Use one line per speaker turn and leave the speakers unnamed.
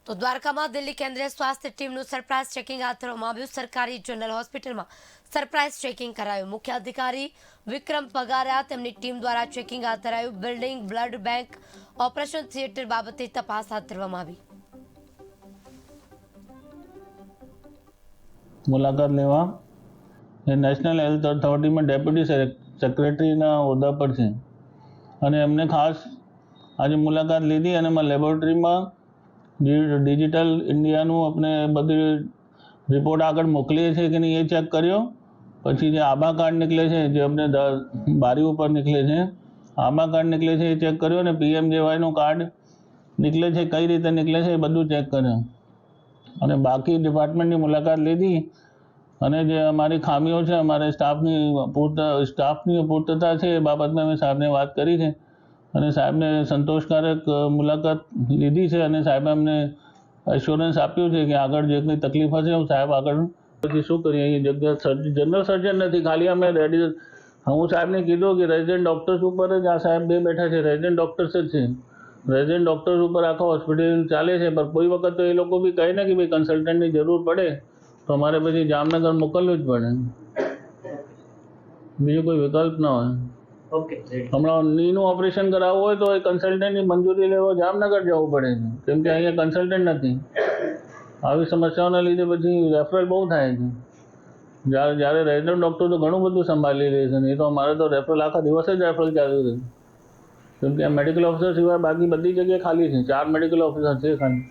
તો દ્વારકામાં દિલ્હી કેન્દ્રીય સ્વાસ્થ્ય ટીમનું સરપ્રાઇઝ ચેકિંગ હાથ ધરવામાં આવ્યું। સરકારી જનરલ હોસ્પિટલમાં સરપ્રાઇઝ ચેકિંગ કરાયું। મુખ્ય અધિકારી વિક્રમ પગારિયા તેમની ટીમ દ્વારા ચેકિંગ હાથ ધરાયું। Building, blood bank, operation theatre બાબતે તપાસ હાથ ધરવામાં આવી।
મુલાકાત લેવા એ નેશનલ હેલ્થ ઓથોરિટીમાં ડેપ્યુટી સેક્રેટરીના હોદ્દા પર છે અને એમને ખાસ આજે મુલાકાત લીધી અને લેબોરેટરીમાં ડિજિટલ ઇન્ડિયાનું આપણે બધી રિપોર્ટ આગળ મોકલીએ છીએ કે નહીં એ ચેક કર્યો। પછી જે આભા કાર્ડ નીકળે છે, જે અમને બારી ઉપર નીકળે છે, આભા કાર્ડ નીકળે છે એ ચેક કર્યો અને PMJYનું કાર્ડ નીકળે છે, કઈ રીતે નીકળે છે એ બધું ચેક કર્યું અને બાકી ડિપાર્ટમેન્ટની મુલાકાત લીધી અને જે અમારી ખામીઓ છે, અમારે સ્ટાફની પૂર્તતા છે એ બાબતમાં મેં સાહેબને વાત કરી છે અને સાહેબને સંતોષકારક મુલાકાત લીધી છે અને સાહેબે અમને એશ્યોરન્સ આપ્યું છે કે આગળ જે કંઈ તકલીફ હશે હું સાહેબ આગળ પછી શું કરીએ। એ જગ્યા જનરલ સર્જન નથી, ખાલી અમે હું સાહેબને કીધું કે રેઝિડન્ટ ડૉક્ટર્સ ઉપર જ આ સાહેબ બે બેઠા છે, રેઝિડન્ટ ડૉક્ટર્સ જ છે, રેઝિડન્ટ ડૉક્ટર્સ ઉપર આખો હોસ્પિટલ ચાલે છે। પણ કોઈ વખત તો એ લોકો બી કહે ને કે ભાઈ કન્સલ્ટન્ટની જરૂર પડે તો અમારે પછી જામનગર મોકલવું જ પડે, બીજો કોઈ વિકલ્પ ના હોય। હમણાં નીનું ઓપરેશન કરાવવું હોય તો એ કન્સલ્ટન્ટની મંજૂરી લેવા જામનગર જવું પડે છે, કેમ કે અહીંયા કન્સલ્ટન્ટ નથી। આવી સમસ્યાઓના લીધે પછી રેફરલ બહુ થાય છે। જ્યારે રેઝિડન્ટ ડૉક્ટર તો ઘણું બધું સંભાળી લે છે, નહીં તો અમારે તો રેફરલ આખા દિવસે જ રેફરલ ચાલુ રહે, કેમ કે મેડિકલ ઓફિસર સિવાય બાકી બધી જગ્યાએ ખાલી છે, 4 મેડિકલ ઓફિસર છે ખાલી।